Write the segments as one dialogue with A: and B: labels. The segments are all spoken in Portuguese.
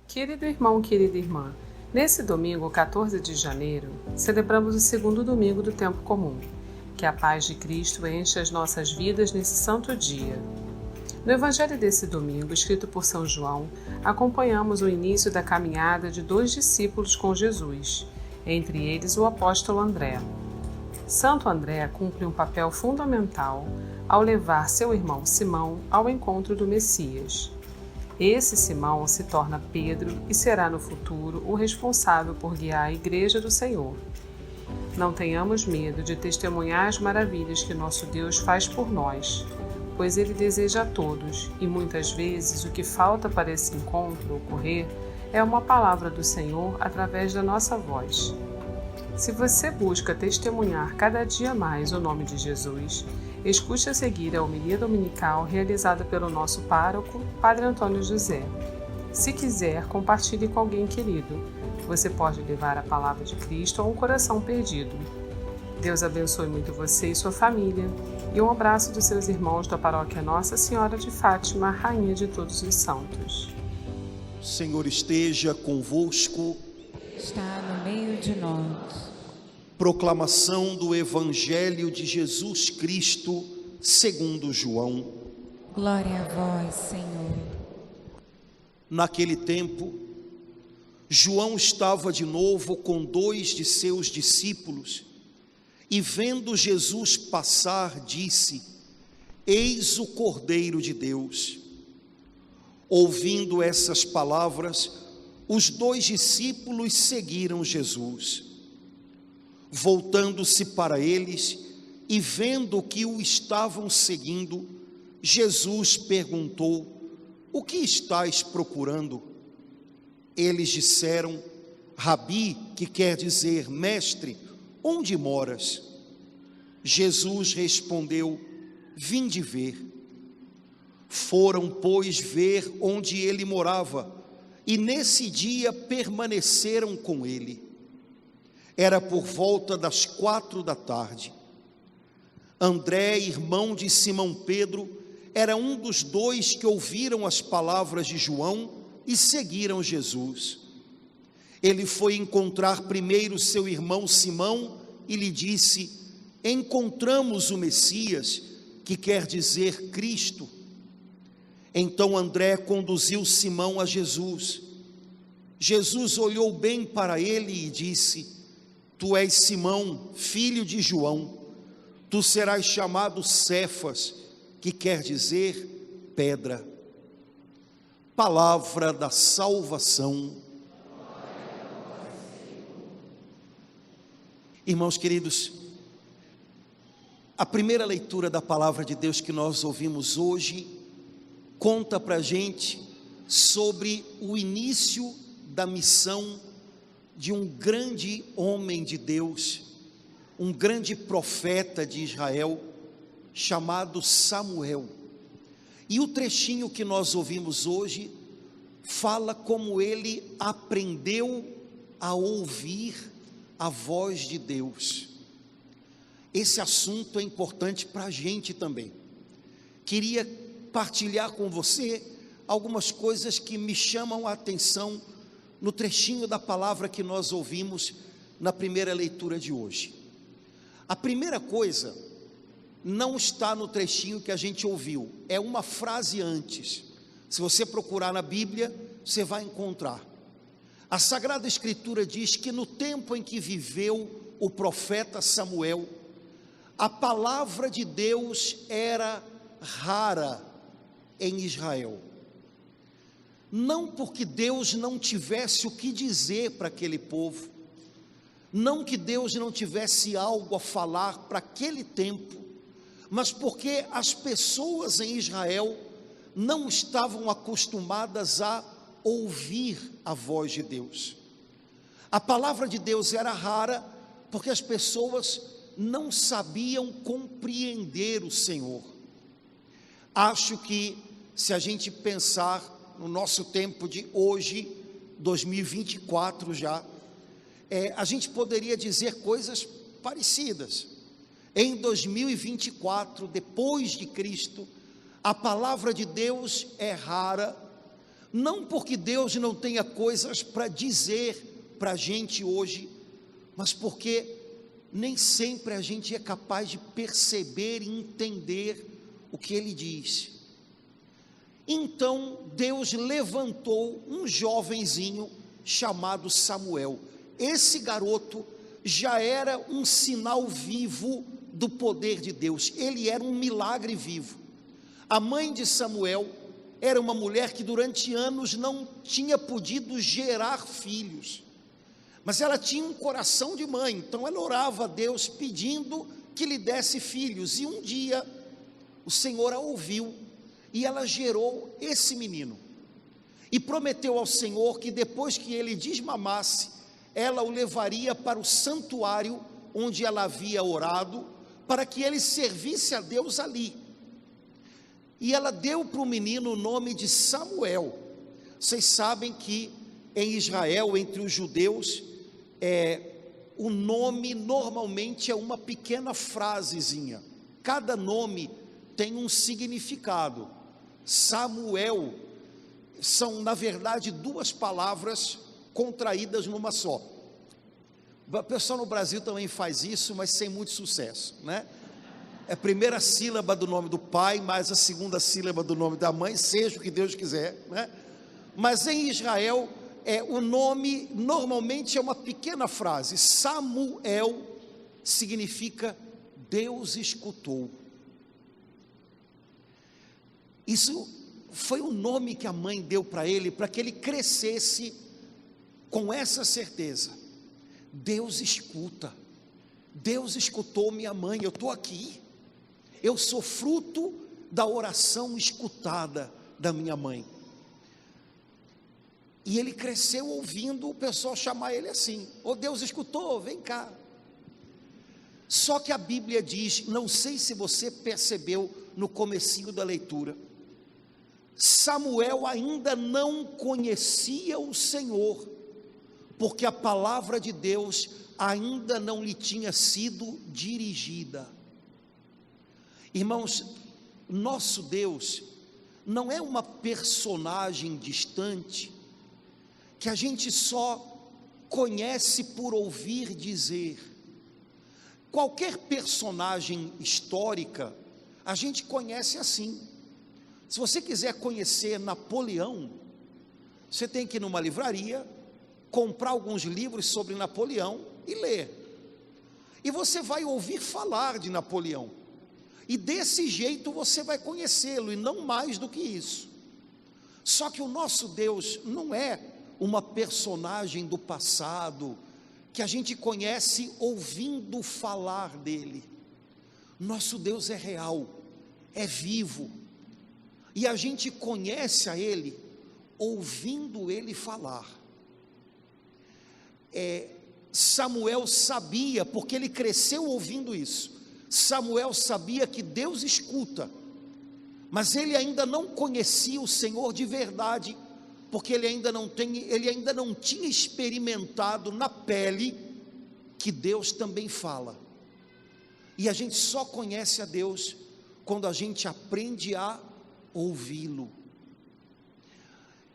A: Querido irmão, querida irmã, nesse domingo, 14 de janeiro, celebramos o segundo domingo do tempo comum. Que a paz de Cristo enche as nossas vidas nesse santo dia. No evangelho desse domingo, escrito por São João, acompanhamos o início da caminhada de 2 discípulos com Jesus, entre eles o apóstolo André. Santo André cumpre um papel fundamental ao levar seu irmão Simão ao encontro do Messias. Esse Simão se torna Pedro e será no futuro o responsável por guiar a Igreja do Senhor. Não tenhamos medo de testemunhar as maravilhas que nosso Deus faz por nós, pois Ele deseja a todos e muitas vezes o que falta para esse encontro ocorrer é uma palavra do Senhor através da nossa voz. Se você busca testemunhar cada dia mais o nome de Jesus, escute a seguir a homilia dominical realizada pelo nosso pároco, Padre Antônio José. Se quiser, compartilhe com alguém querido. Você pode levar a palavra de Cristo a um coração perdido. Deus abençoe muito você e sua família. E um abraço dos seus irmãos da paróquia Nossa Senhora de Fátima, Rainha de todos os santos.
B: O Senhor esteja convosco.
C: Está no meio de nós.
B: Proclamação do Evangelho de Jesus Cristo, segundo João.
C: Glória a vós, Senhor.
B: Naquele tempo, João estava de novo com 2 de seus discípulos e, vendo Jesus passar, disse: Eis o Cordeiro de Deus. Ouvindo essas palavras, os 2 discípulos seguiram Jesus. Voltando-se para eles e vendo que o estavam seguindo, Jesus perguntou: O que estáis procurando? Eles disseram: Rabi, que quer dizer mestre, onde moras? Jesus respondeu: Vinde ver. Foram, pois, ver onde ele morava, e nesse dia permaneceram com ele. Era por volta das 4 da tarde. André, irmão de Simão Pedro, era um dos 2 que ouviram as palavras de João e seguiram Jesus. Ele foi encontrar primeiro seu irmão Simão e lhe disse: Encontramos o Messias, que quer dizer Cristo. Então André conduziu Simão a Jesus. Jesus olhou bem para ele e disse: Tu és Simão, filho de João, tu serás chamado Cefas, que quer dizer pedra. Palavra da salvação. Irmãos queridos, a primeira leitura da palavra de Deus que nós ouvimos hoje conta para a gente sobre o início da missão de um grande homem de Deus, um grande profeta de Israel, chamado Samuel. E o trechinho que nós ouvimos hoje fala como ele aprendeu a ouvir a voz de Deus. Esse assunto é importante para a gente também. Queria partilhar com você algumas coisas que me chamam a atenção no trechinho da palavra que nós ouvimos na primeira leitura de hoje. A primeira coisa não está no trechinho que a gente ouviu, é uma frase antes. Se você procurar na Bíblia, você vai encontrar. A Sagrada Escritura diz que no tempo em que viveu o profeta Samuel, a palavra de Deus era rara em Israel. Não porque Deus não tivesse o que dizer para aquele povo, não que Deus não tivesse algo a falar para aquele tempo, mas porque as pessoas em Israel não estavam acostumadas a ouvir a voz de Deus. A palavra de Deus era rara porque as pessoas não sabiam compreender o Senhor. Acho que se a gente pensar no nosso tempo de hoje, 2024 já, a gente poderia dizer coisas parecidas. Em 2024, depois de Cristo, a palavra de Deus é rara, Não porque Deus não tenha coisas para dizer para a gente hoje, mas porque nem sempre a gente é capaz de perceber e entender o que Ele diz. Então Deus levantou um jovenzinho chamado Samuel. Esse garoto já era um sinal vivo do poder de Deus, ele era um milagre vivo. A mãe de Samuel era uma mulher que durante anos não tinha podido gerar filhos, mas ela tinha um coração de mãe, então ela orava a Deus pedindo que lhe desse filhos, e um dia o Senhor a ouviu, e ela gerou esse menino, e prometeu ao Senhor que depois que ele desmamasse, ela o levaria para o santuário onde ela havia orado, para que ele servisse a Deus ali. E ela deu para o menino o nome de Samuel. Vocês sabem que em Israel, entre os judeus, o nome normalmente é uma pequena frasezinha. Cada nome tem um significado. Samuel são, na verdade, duas palavras contraídas numa só. O pessoal no Brasil também faz isso, mas sem muito sucesso, né? É a primeira sílaba do nome do pai, mais a segunda sílaba do nome da mãe, seja o que Deus quiser, né? Mas em Israel, o nome normalmente é uma pequena frase. Samuel significa Deus escutou. Isso foi o nome que a mãe deu para ele, para que ele crescesse com essa certeza. Deus escuta, Deus escutou minha mãe, eu estou aqui, eu sou fruto da oração escutada da minha mãe. E ele cresceu ouvindo o pessoal chamar ele assim: ô Deus escutou, vem cá. Só que a Bíblia diz, não sei se você percebeu no comecinho da leitura, Samuel ainda não conhecia o Senhor, porque a palavra de Deus ainda não lhe tinha sido dirigida. Irmãos, nosso Deus não é uma personagem distante, que a gente só conhece por ouvir dizer. Qualquer personagem histórica, a gente conhece assim. Se você quiser conhecer Napoleão, você tem que ir numa livraria, comprar alguns livros sobre Napoleão e ler, e você vai ouvir falar de Napoleão, e desse jeito você vai conhecê-lo, e não mais do que isso. Só que o nosso Deus não é uma personagem do passado, que a gente conhece ouvindo falar dele. Nosso Deus é real, é vivo, e a gente conhece a ele ouvindo ele falar. Samuel sabia, porque ele cresceu ouvindo isso. Samuel sabia que Deus escuta, mas ele ainda não conhecia o Senhor de verdade, porque ele ainda não tinha experimentado na pele que Deus também fala. E a gente só conhece a Deus quando a gente aprende a ouvi-lo.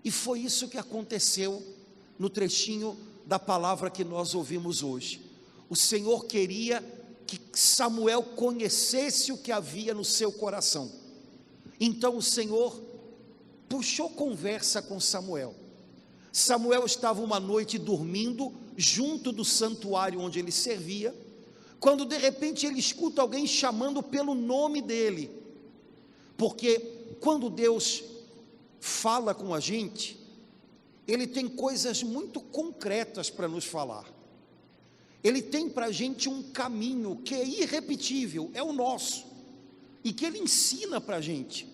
B: E foi isso que aconteceu no trechinho da palavra que nós ouvimos hoje. O Senhor queria que Samuel conhecesse o que havia no seu coração. Então o Senhor puxou conversa com Samuel. Samuel estava uma noite dormindo junto do santuário onde ele servia, quando de repente ele escuta alguém chamando pelo nome dele. Porque quando Deus fala com a gente, Ele tem coisas muito concretas para nos falar. Ele tem para a gente um caminho que é irrepetível, é o nosso, e que Ele ensina para a gente.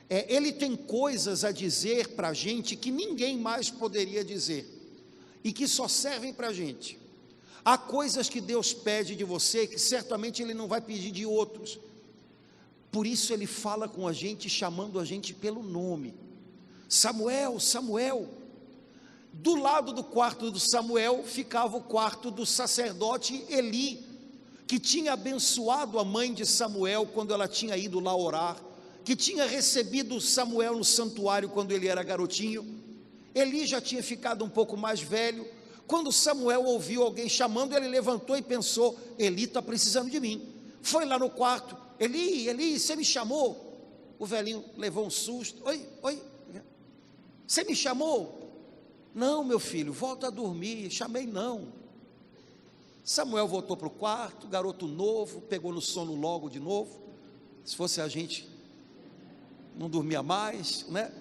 B: Ele tem coisas a dizer para a gente que ninguém mais poderia dizer, e que só servem para a gente. Há coisas que Deus pede de você, que certamente Ele não vai pedir de outros. Por isso Ele fala com a gente, chamando a gente pelo nome. Samuel, Samuel. Do lado do quarto do Samuel ficava o quarto do sacerdote Eli, que tinha abençoado a mãe de Samuel quando ela tinha ido lá orar, que tinha recebido Samuel no santuário quando ele era garotinho, Eli já tinha ficado um pouco mais velho. Quando Samuel ouviu alguém chamando, ele levantou e pensou: Eli está precisando de mim. Foi lá no quarto: Eli, Eli, você me chamou? O velhinho levou um susto: oi, você me chamou? Não, meu filho, volta a dormir, chamei não. Samuel voltou para o quarto, garoto novo, pegou no sono logo de novo. Se fosse a gente, não dormia mais, né?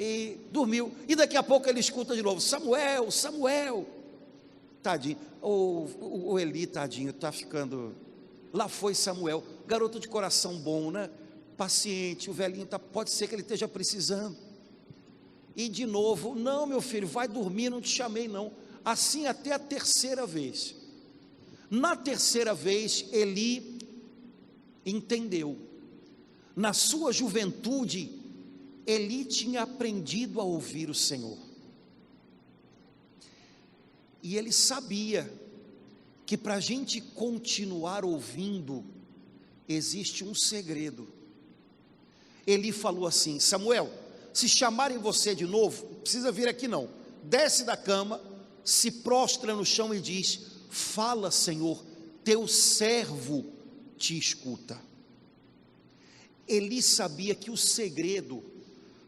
B: E dormiu, e daqui a pouco ele escuta de novo: Samuel, Samuel. Tadinho, o Eli, tadinho, está ficando. Lá foi Samuel, garoto de coração bom, né? Paciente, o velhinho pode ser que ele esteja precisando. E de novo: não, meu filho, vai dormir, não te chamei não. Assim até a terceira vez. Na terceira vez, Eli entendeu. Na sua juventude, Eli tinha aprendido a ouvir o Senhor. E ele sabia que para a gente continuar ouvindo, existe um segredo. Eli falou assim: Samuel, se chamarem você de novo, não precisa vir aqui não. Desce da cama, se prostra no chão e diz: fala, Senhor, teu servo te escuta. Eli sabia que o segredo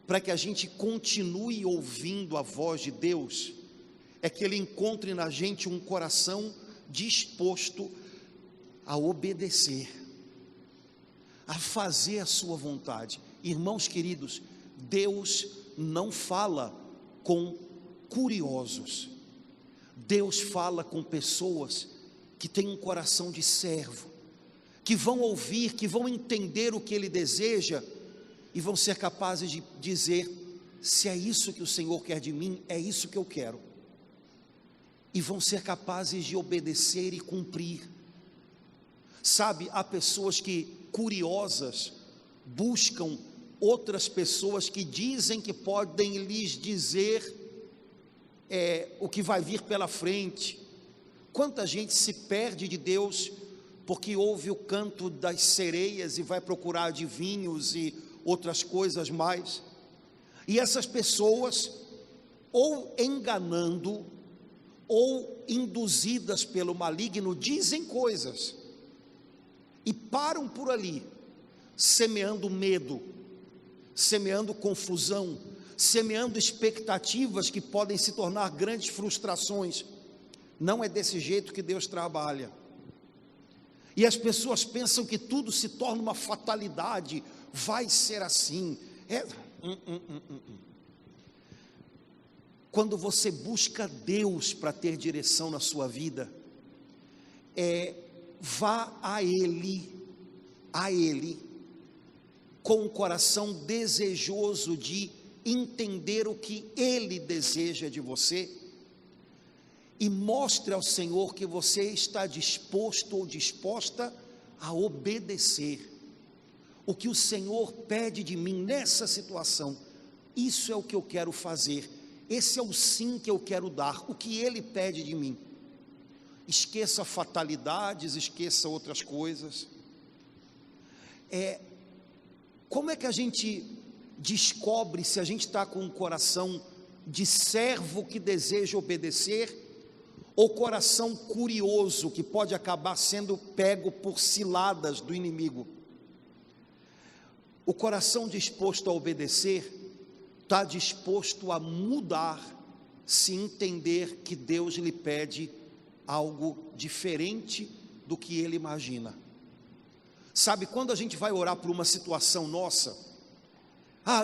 B: para que a gente continue ouvindo a voz de Deus é que Ele encontre na gente um coração disposto a obedecer, a fazer a sua vontade. Irmãos queridos, Deus não fala com curiosos. Deus fala com pessoas que têm um coração de servo, que vão ouvir, que vão entender o que Ele deseja e vão ser capazes de dizer: se é isso que o Senhor quer de mim, é isso que eu quero. E vão ser capazes de obedecer e cumprir. Sabe, há pessoas que, curiosas, buscam outras pessoas que dizem que podem lhes dizer o que vai vir pela frente. Quanta gente se perde de Deus porque ouve o canto das sereias e vai procurar adivinhos e outras coisas mais. E essas pessoas, ou enganando, ou induzidas pelo maligno, dizem coisas e param por ali, semeando medo, semeando confusão, semeando expectativas que podem se tornar grandes frustrações. Não é desse jeito que Deus trabalha. E as pessoas pensam que tudo se torna uma fatalidade, vai ser assim. Quando você busca Deus para ter direção na sua vida, vá a Ele, com um coração desejoso de entender o que Ele deseja de você, e mostre ao Senhor que você está disposto ou disposta a obedecer. O que o Senhor pede de mim nessa situação, isso é o que eu quero fazer, esse é o sim que eu quero dar, o que Ele pede de mim. Esqueça fatalidades, esqueça outras coisas. Como é que a gente descobre se a gente está com um coração de servo que deseja obedecer, ou coração curioso que pode acabar sendo pego por ciladas do inimigo? O coração disposto a obedecer está disposto a mudar se entender que Deus lhe pede algo diferente do que ele imagina. Sabe, quando a gente vai orar por uma situação nossa,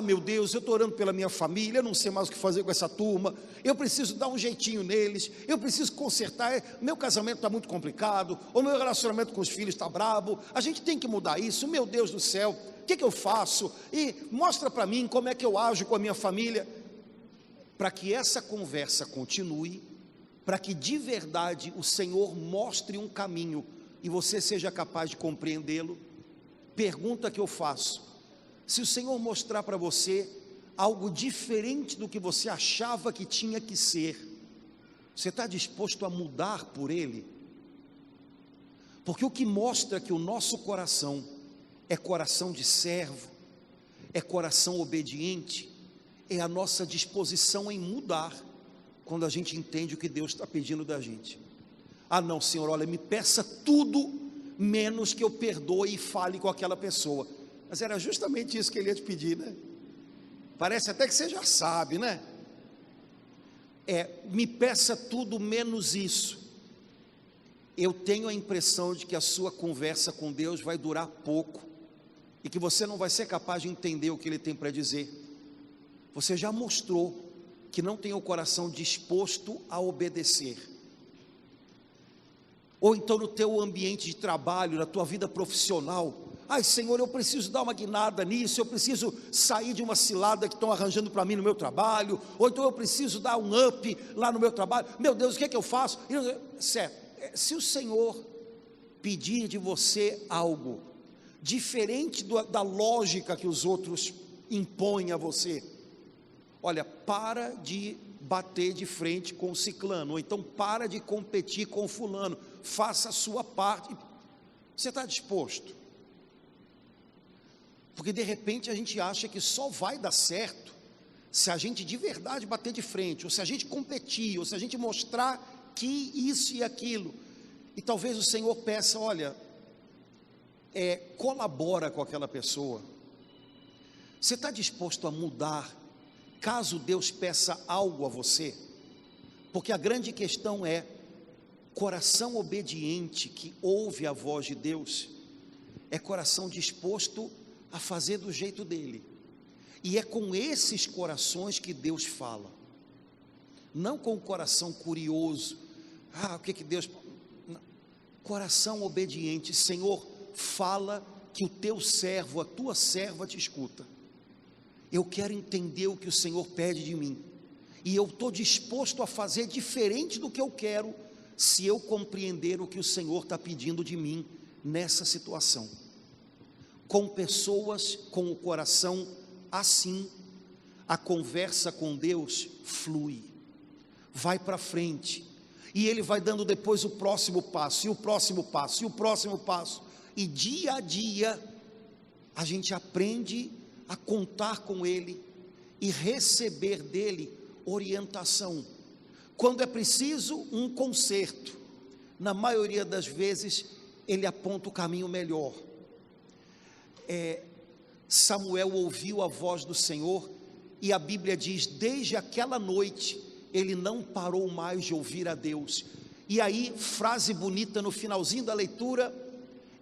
B: meu Deus, eu estou orando pela minha família, eu não sei mais o que fazer com essa turma, eu preciso dar um jeitinho neles, eu preciso consertar, meu casamento está muito complicado, o meu relacionamento com os filhos está brabo, a gente tem que mudar isso, meu Deus do céu, o que eu faço? E mostra para mim como é que eu ajo com a minha família. Para que essa conversa continue, para que de verdade o Senhor mostre um caminho e você seja capaz de compreendê-lo, pergunta que eu faço: se o Senhor mostrar para você algo diferente do que você achava que tinha que ser, você está disposto a mudar por Ele? Porque o que mostra que o nosso coração é coração de servo, é coração obediente, é a nossa disposição em mudar, quando a gente entende o que Deus está pedindo da gente. Ah não, Senhor, olha, me peça tudo, menos que eu perdoe e fale com aquela pessoa. Mas era justamente isso que Ele ia te pedir, né? Parece até que você já sabe, né? Me peça tudo menos isso. Eu tenho a impressão de que a sua conversa com Deus vai durar pouco, e que você não vai ser capaz de entender o que Ele tem para dizer. Você já mostrou que não tem o coração disposto a obedecer. Ou então no teu ambiente de trabalho, na tua vida profissional, ai Senhor, eu preciso dar uma guinada nisso, eu preciso sair de uma cilada que estão arranjando para mim no meu trabalho, ou então eu preciso dar um up lá no meu trabalho, meu Deus, o que é que eu faço? Certo, se o Senhor pedir de você algo diferente da lógica que os outros impõem a você, olha, para de bater de frente com o ciclano, ou então para de competir com o fulano, faça a sua parte. Você está disposto? Porque de repente a gente acha que só vai dar certo se a gente de verdade bater de frente, ou se a gente competir, ou se a gente mostrar que isso e aquilo. E talvez o Senhor peça, olha, colabora com aquela pessoa. Você está disposto a mudar, caso Deus peça algo a você? Porque a grande questão é, coração obediente que ouve a voz de Deus, é coração disposto a fazer do jeito dele, e é com esses corações que Deus fala, não com o coração curioso, o que Deus, não. Coração obediente, Senhor, fala que o teu servo, a tua serva te escuta, eu quero entender o que o Senhor pede de mim, e eu estou disposto a fazer diferente do que eu quero, se eu compreender o que o Senhor está pedindo de mim, nessa situação. Com pessoas com o coração assim, a conversa com Deus flui, vai para frente, e Ele vai dando depois o próximo passo, e o próximo passo, e o próximo passo, e dia a dia, a gente aprende a contar com Ele, e receber dEle orientação, quando é preciso um conserto, na maioria das vezes, Ele aponta o caminho melhor. Samuel ouviu a voz do Senhor, e a Bíblia diz, desde aquela noite, ele não parou mais de ouvir a Deus. E aí, frase bonita no finalzinho da leitura,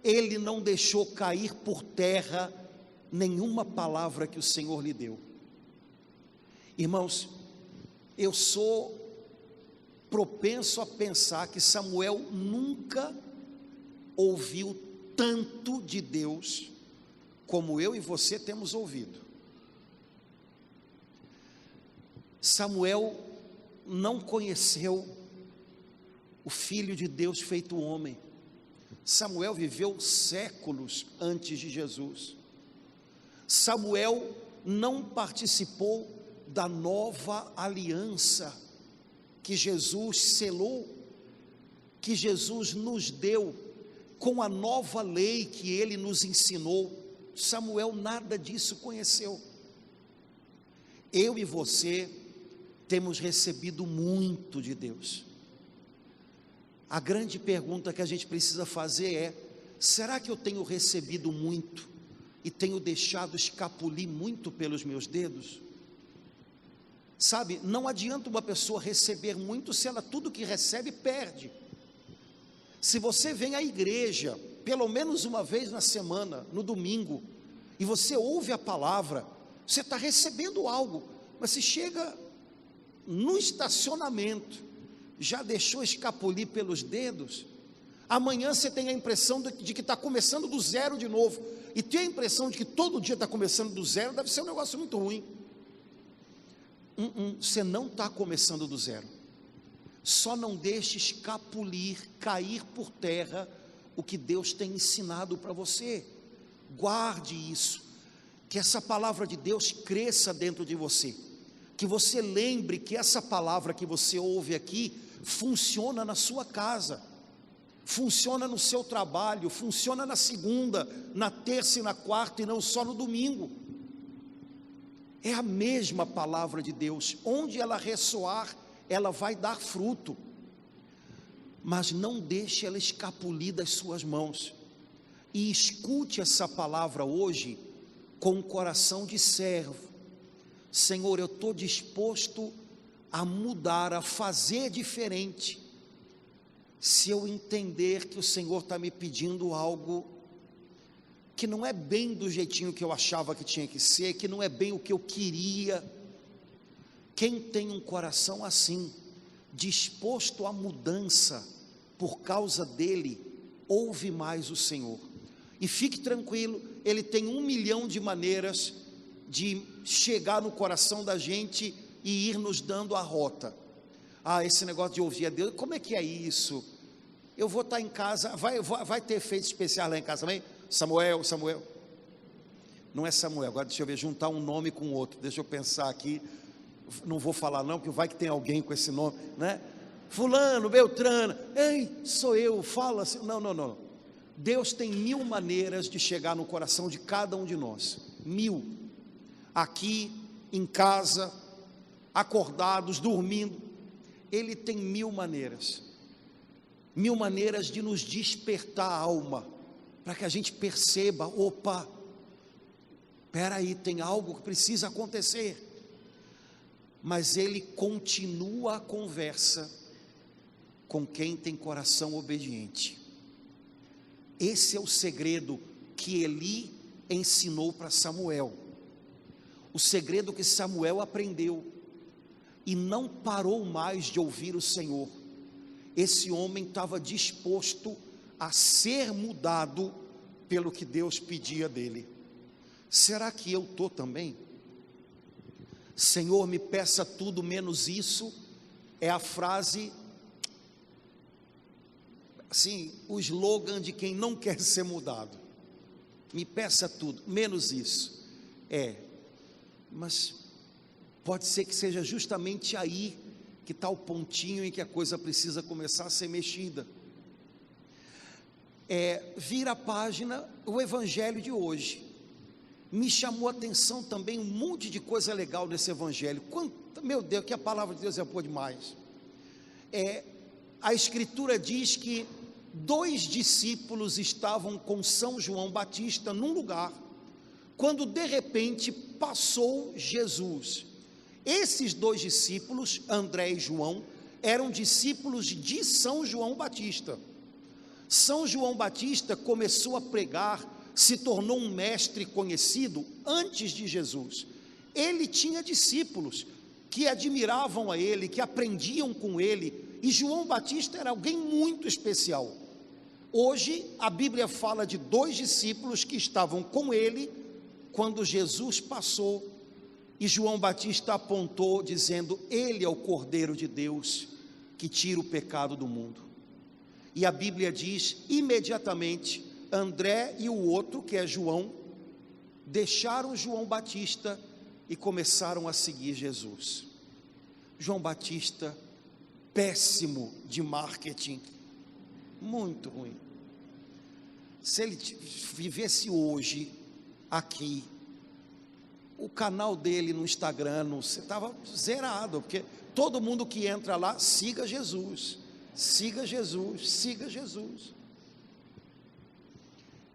B: ele não deixou cair por terra nenhuma palavra que o Senhor lhe deu. Irmãos, eu sou propenso a pensar que Samuel nunca ouviu tanto de Deus como eu e você temos ouvido. Samuel não conheceu o Filho de Deus feito homem. Samuel viveu séculos antes de Jesus. Samuel não participou da nova aliança que Jesus selou, que Jesus nos deu, com a nova lei que Ele nos ensinou. Samuel nada disso conheceu. Eu e você temos recebido muito de Deus. A grande pergunta que a gente precisa fazer é, será que eu tenho recebido muito e tenho deixado escapulir muito pelos meus dedos? Sabe, não adianta uma pessoa receber muito se ela tudo que recebe perde. Se você vem à igreja pelo menos uma vez na semana, no domingo, e você ouve a palavra, você está recebendo algo, mas se chega no estacionamento, já deixou escapulir pelos dedos, amanhã você tem a impressão de que está começando do zero de novo, e ter a impressão de que todo dia está começando do zero, deve ser um negócio muito ruim. Você não está começando do zero, só não deixe escapulir, cair por terra, o que Deus tem ensinado para você. Guarde isso, que essa palavra de Deus cresça dentro de você, que você lembre que essa palavra que você ouve aqui, funciona na sua casa, funciona no seu trabalho, funciona na segunda, na terça e na quarta, e não só no domingo. É a mesma palavra de Deus, onde ela ressoar, ela vai dar fruto, mas não deixe ela escapulir das suas mãos, e escute essa palavra hoje, com um coração de servo. Senhor, eu estou disposto a mudar, a fazer diferente, se eu entender que o Senhor está me pedindo algo que não é bem do jeitinho que eu achava que tinha que ser, que não é bem o que eu queria. Quem tem um coração assim, disposto à mudança, por causa dele, ouve mais o Senhor. E fique tranquilo, ele tem 1 milhão de maneiras de chegar no coração da gente e ir nos dando a rota. Esse negócio de ouvir a Deus, como é que é isso? Eu vou estar em casa, vai ter efeito especial lá em casa também? Samuel, não é Samuel, agora deixa eu ver, juntar um nome com outro, deixa eu pensar aqui, não vou falar não, porque vai que tem alguém com esse nome, né? Fulano, Beltrano, ei, sou eu, fala assim, não, Deus tem 1000 maneiras de chegar no coração de cada um de nós, 1000, aqui, em casa, acordados, dormindo, Ele tem 1000 maneiras, 1000 maneiras de nos despertar a alma, para que a gente perceba, opa, espera aí, tem algo que precisa acontecer, mas Ele continua a conversa com quem tem coração obediente. Esse é o segredo que Eli ensinou para Samuel, o segredo que Samuel aprendeu, e não parou mais de ouvir o Senhor. Esse homem estava disposto a ser mudado pelo que Deus pedia dele. Será que eu estou também? Senhor, me peça tudo menos isso, é a frase, assim, o slogan de quem não quer ser mudado. Me peça tudo, menos isso. Mas pode ser que seja justamente aí que está o pontinho em que a coisa precisa começar a ser mexida. Vira a página, o evangelho de hoje, me chamou a atenção também um monte de coisa legal nesse evangelho, meu Deus, que a palavra de Deus é boa demais. A escritura diz que 2 discípulos estavam com São João Batista num lugar, quando de repente passou Jesus. Esses 2 discípulos, André e João, eram discípulos de São João Batista. São João Batista começou a pregar, se tornou um mestre conhecido antes de Jesus. Ele tinha discípulos que admiravam a ele, que aprendiam com ele, e João Batista era alguém muito especial. Hoje a Bíblia fala de 2 discípulos que estavam com ele quando Jesus passou, e João Batista apontou dizendo: ele é o Cordeiro de Deus que tira o pecado do mundo. E a Bíblia diz, imediatamente, André e o outro, que é João, deixaram João Batista e começaram a seguir Jesus. João Batista, péssimo de marketing, muito ruim. Se ele vivesse hoje, aqui, o canal dele no Instagram, estava zerado, porque todo mundo que entra lá, siga Jesus, siga Jesus, siga Jesus.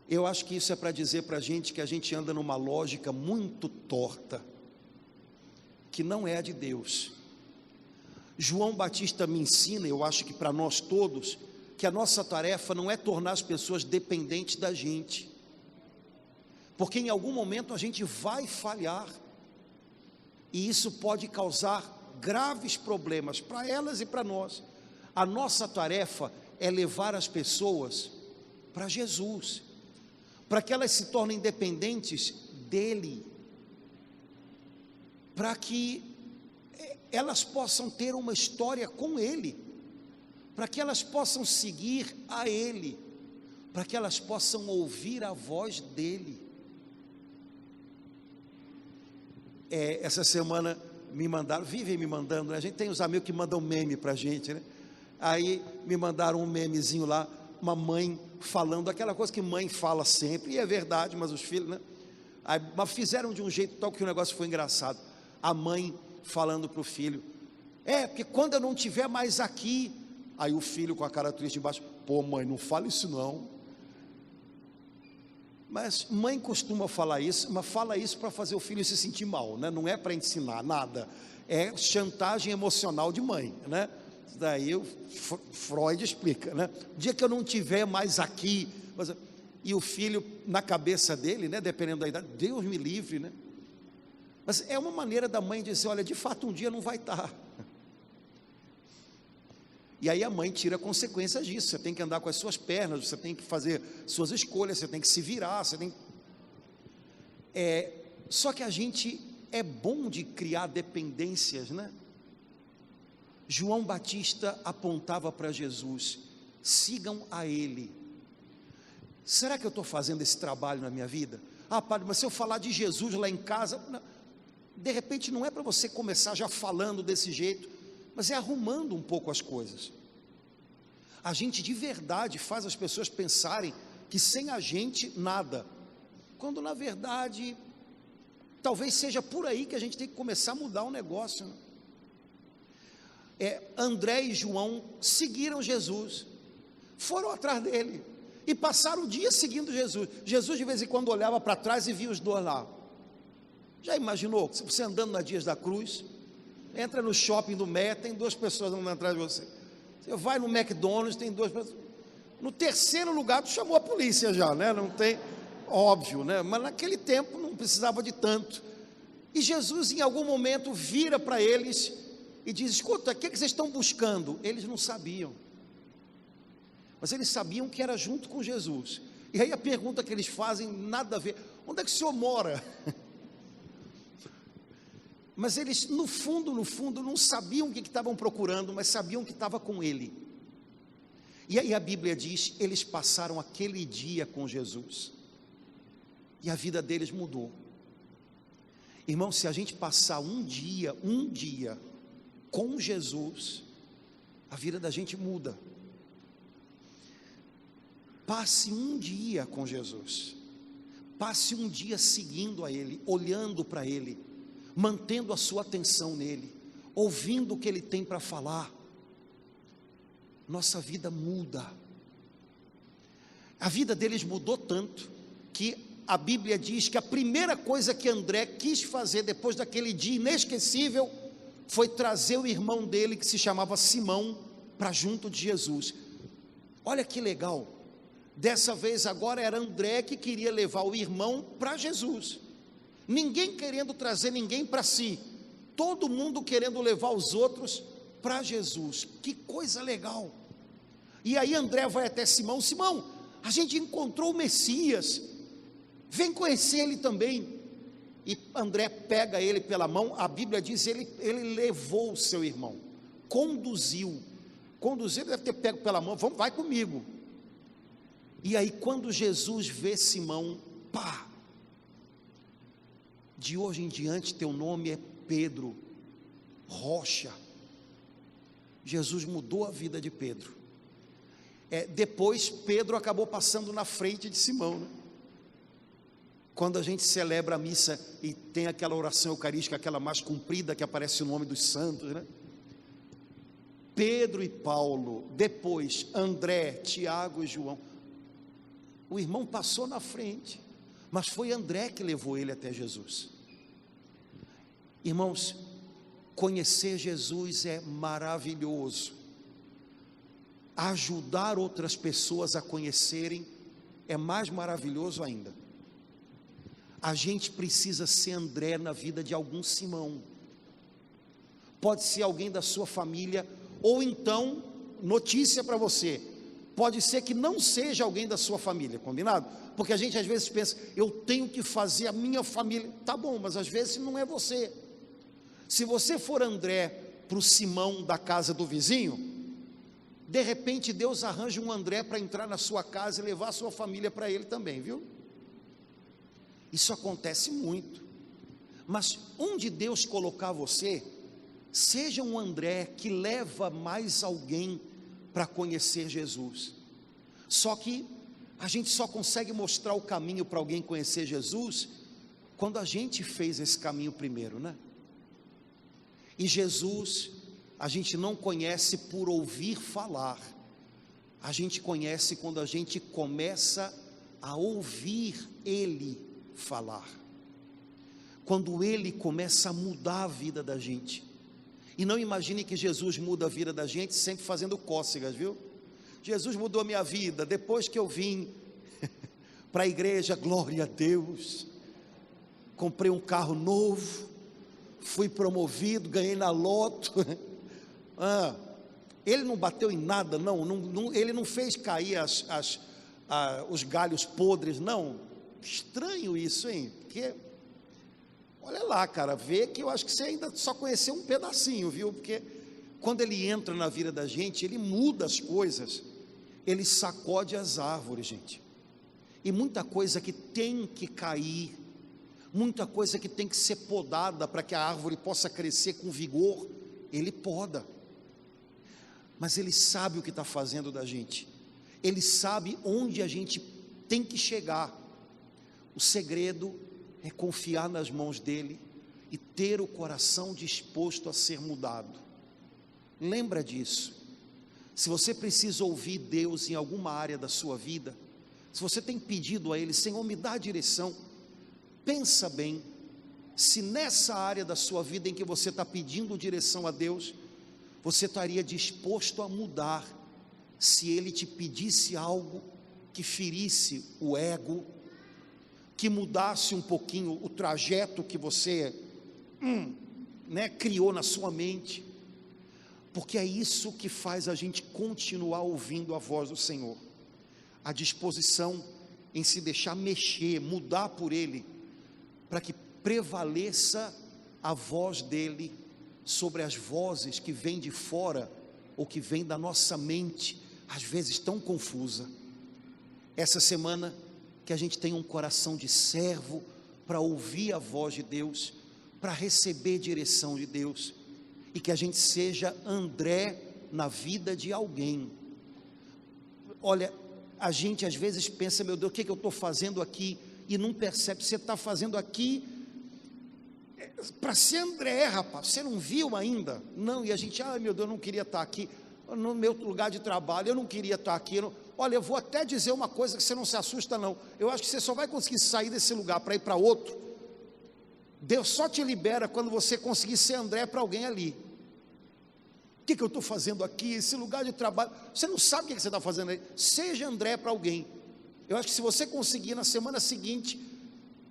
B: Eu acho que isso é para dizer para a gente que a gente anda numa lógica muito torta, que não é a de Deus. João Batista me ensina, eu acho que para nós todos, que a nossa tarefa não é tornar as pessoas dependentes da gente, porque em algum momento a gente vai falhar, e isso pode causar graves problemas para elas e para nós. A nossa tarefa é levar as pessoas para Jesus, para que elas se tornem dependentes dele, para que elas possam ter uma história com ele, para que elas possam seguir a ele, para que elas possam ouvir a voz dele. Essa semana me mandaram, vivem me mandando, né? A gente tem os amigos que mandam meme para a gente, né? Aí me mandaram um memezinho lá, uma mãe falando aquela coisa que mãe fala sempre, e é verdade, mas os filhos, né? Aí, mas fizeram de um jeito tal que o negócio foi engraçado. A mãe falando para o filho: porque quando eu não estiver mais aqui. Aí o filho com a cara triste embaixo: pô mãe, não fala isso não. Mas mãe costuma falar isso, mas fala isso para fazer o filho se sentir mal, né? Não é para ensinar nada, é chantagem emocional de mãe, né? Daí o Freud explica, né? O dia que eu não estiver mais aqui, e o filho na cabeça dele, né? Dependendo da idade, Deus me livre, né? Mas é uma maneira da mãe dizer: olha, de fato um dia não vai estar. E aí a mãe tira consequências disso. Você tem que andar com as suas pernas, você tem que fazer suas escolhas, você tem que se virar, só que a gente é bom de criar dependências, né? João Batista apontava para Jesus: sigam a Ele. Será que eu estou fazendo esse trabalho na minha vida? Padre, mas se eu falar de Jesus lá em casa, de repente não é para você começar já falando desse jeito, mas é arrumando um pouco as coisas. A gente de verdade faz as pessoas pensarem que sem a gente nada, quando na verdade talvez seja por aí que a gente tem que começar a mudar o negócio, né? André e João seguiram Jesus, foram atrás dele e passaram o dia seguindo Jesus. Jesus de vez em quando olhava para trás e via os dois lá. Já imaginou, se você andando na Dias da Cruz, entra no shopping do Meia, tem duas pessoas andando atrás de você. Você vai no McDonald's, tem duas pessoas. No terceiro lugar, tu chamou a polícia já, né? Não tem, óbvio, né? Mas naquele tempo não precisava de tanto. E Jesus em algum momento vira para eles e diz: escuta, o que vocês estão buscando? Eles não sabiam, mas eles sabiam que era junto com Jesus. E aí a pergunta que eles fazem, nada a ver: onde é que o senhor mora? Mas eles no fundo não sabiam o que estavam procurando, mas sabiam que estava com ele. E aí a Bíblia diz: eles passaram aquele dia com Jesus, e a vida deles mudou. Irmão, se a gente passar um dia com Jesus, a vida da gente muda. Passe um dia com Jesus, passe um dia seguindo a Ele, olhando para Ele, mantendo a sua atenção nele, ouvindo o que Ele tem para falar. Nossa vida muda. A vida deles mudou tanto que a Bíblia diz que a primeira coisa que André quis fazer depois daquele dia inesquecível foi trazer o irmão dele, que se chamava Simão, para junto de Jesus. Olha que legal. Dessa vez agora era André que queria levar o irmão para Jesus. Ninguém querendo trazer ninguém para si, todo mundo querendo levar os outros para Jesus. Que coisa legal. E aí André vai até Simão: Simão, a gente encontrou o Messias, vem conhecer ele também. E André pega ele pela mão. A Bíblia diz: ele levou o seu irmão, conduziu, deve ter pego pela mão: vai comigo. E aí quando Jesus vê Simão, de hoje em diante teu nome é Pedro, rocha. Jesus mudou a vida de Pedro. Depois Pedro acabou passando na frente de Simão, né? Quando a gente celebra a missa e tem aquela oração eucarística, aquela mais comprida que aparece o nome dos santos, né? Pedro e Paulo, depois André, Tiago e João. O irmão passou na frente, mas foi André que levou ele até Jesus. Irmãos, conhecer Jesus é maravilhoso. Ajudar outras pessoas a conhecerem é mais maravilhoso ainda. A gente precisa ser André na vida de algum Simão. Pode ser alguém da sua família, ou então, notícia para você, pode ser que não seja alguém da sua família, combinado? Porque a gente às vezes pensa: eu tenho que fazer a minha família. Tá bom, mas às vezes não é você. Se você for André para o Simão da casa do vizinho, de repente Deus arranja um André para entrar na sua casa e levar a sua família para ele também, viu? Isso acontece muito. Mas onde Deus colocar você, seja um André que leva mais alguém para conhecer Jesus. Só que a gente só consegue mostrar o caminho para alguém conhecer Jesus quando a gente fez esse caminho primeiro, né? E Jesus, a gente não conhece por ouvir falar, a gente conhece quando a gente começa a ouvir Ele falar, quando Ele começa a mudar a vida da gente. E não imagine que Jesus muda a vida da gente sempre fazendo cócegas, viu? Jesus mudou a minha vida depois que eu vim para a igreja, glória a Deus, comprei um carro novo, fui promovido, ganhei na loto. Ele não bateu em nada, não, ele não fez cair os galhos podres, não. Estranho isso, hein? Porque, olha lá, cara, vê que eu acho que você ainda só conheceu um pedacinho, viu? Porque quando Ele entra na vida da gente, Ele muda as coisas, Ele sacode as árvores, gente. E muita coisa que tem que cair, muita coisa que tem que ser podada para que a árvore possa crescer com vigor, Ele poda. Mas Ele sabe o que está fazendo da gente, Ele sabe onde a gente tem que chegar. O segredo é confiar nas mãos dEle e ter o coração disposto a ser mudado. Lembra disso. Se você precisa ouvir Deus em alguma área da sua vida, se você tem pedido a Ele, Senhor, me dá a direção, pensa bem, se nessa área da sua vida em que você está pedindo direção a Deus, você estaria disposto a mudar, se Ele te pedisse algo que ferisse o ego, que mudasse um pouquinho o trajeto que você criou na sua mente, porque é isso que faz a gente continuar ouvindo a voz do Senhor, a disposição em se deixar mexer, mudar por Ele, para que prevaleça a voz dEle sobre as vozes que vêm de fora, ou que vêm da nossa mente, às vezes tão confusa. Essa semana, que a gente tenha um coração de servo, para ouvir a voz de Deus, para receber direção de Deus, e que a gente seja André na vida de alguém. Olha, a gente às vezes pensa, meu Deus, o que eu estou fazendo aqui? E não percebe, você está fazendo aqui para ser André, rapaz, você não viu ainda? Não, e a gente, meu Deus, eu não queria estar aqui, no meu lugar de trabalho, eu não queria estar aqui, olha, eu vou até dizer uma coisa que você não se assusta não, eu acho que você só vai conseguir sair desse lugar para ir para outro, Deus só te libera quando você conseguir ser André para alguém ali. O que eu estou fazendo aqui, esse lugar de trabalho, você não sabe o que você está fazendo aí, seja André para alguém. Eu acho que se você conseguir, na semana seguinte,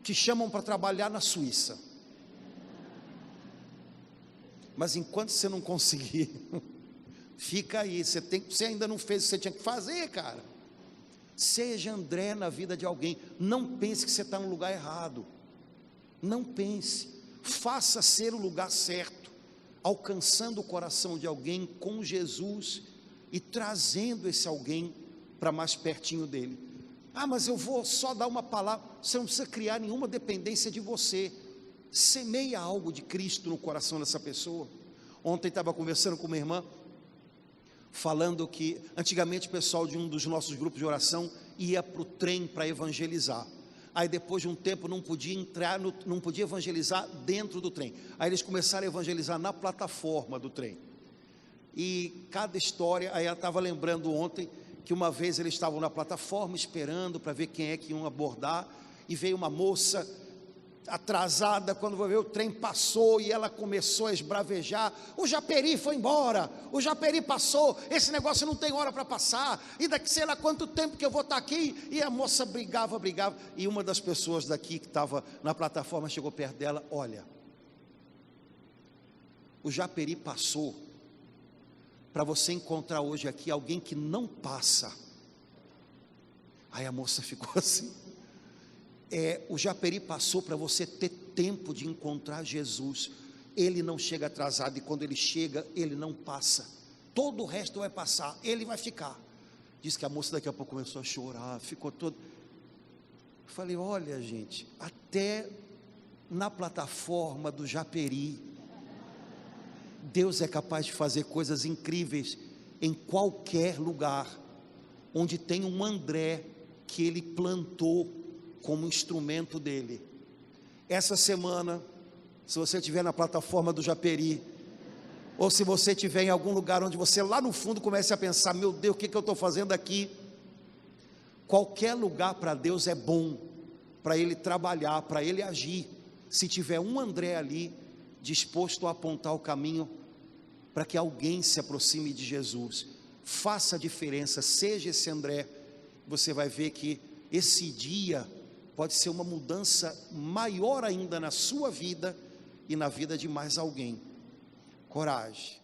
B: te chamam para trabalhar na Suíça, mas enquanto você não conseguir, fica aí, você ainda não fez o que você tinha que fazer, cara. Seja André na vida de alguém, não pense que você está no lugar errado, não pense, faça ser o lugar certo, alcançando o coração de alguém com Jesus, e trazendo esse alguém para mais pertinho dele. Mas eu vou só dar uma palavra, você não precisa criar nenhuma dependência de você, semeia algo de Cristo no coração dessa pessoa. Ontem estava conversando com uma irmã, falando que antigamente o pessoal de um dos nossos grupos de oração ia para o trem para evangelizar, aí depois de um tempo não podia entrar, não podia evangelizar dentro do trem, aí eles começaram a evangelizar na plataforma do trem, e cada história, aí ela estava lembrando ontem, que uma vez eles estavam na plataforma esperando para ver quem é que iam abordar, e veio uma moça atrasada, quando vai ver o trem passou, e ela começou a esbravejar, o Japeri foi embora, o Japeri passou, esse negócio não tem hora para passar, e daqui sei lá quanto tempo que eu vou estar aqui, e a moça brigava, e uma das pessoas daqui que estava na plataforma chegou perto dela, olha, o Japeri passou, para você encontrar hoje aqui alguém que não passa. Aí a moça ficou assim, o Japeri passou para você ter tempo de encontrar Jesus, ele não chega atrasado, e quando ele chega, ele não passa, todo o resto vai passar, ele vai ficar. Diz que a moça daqui a pouco começou a chorar, ficou todo, eu falei, olha gente, até na plataforma do Japeri, Deus é capaz de fazer coisas incríveis em qualquer lugar, onde tem um André, que Ele plantou como instrumento dEle. essa semana, se você estiver na plataforma do Japeri, ou se você estiver em algum lugar onde você lá no fundo comece a pensar, meu Deus, o que eu estou fazendo aqui? Qualquer lugar para Deus é bom, para Ele trabalhar, para Ele agir, se tiver um André ali, disposto a apontar o caminho, para que alguém se aproxime de Jesus, faça a diferença, seja esse André. Você vai ver que esse dia pode ser uma mudança maior ainda na sua vida, e na vida de mais alguém. Coragem.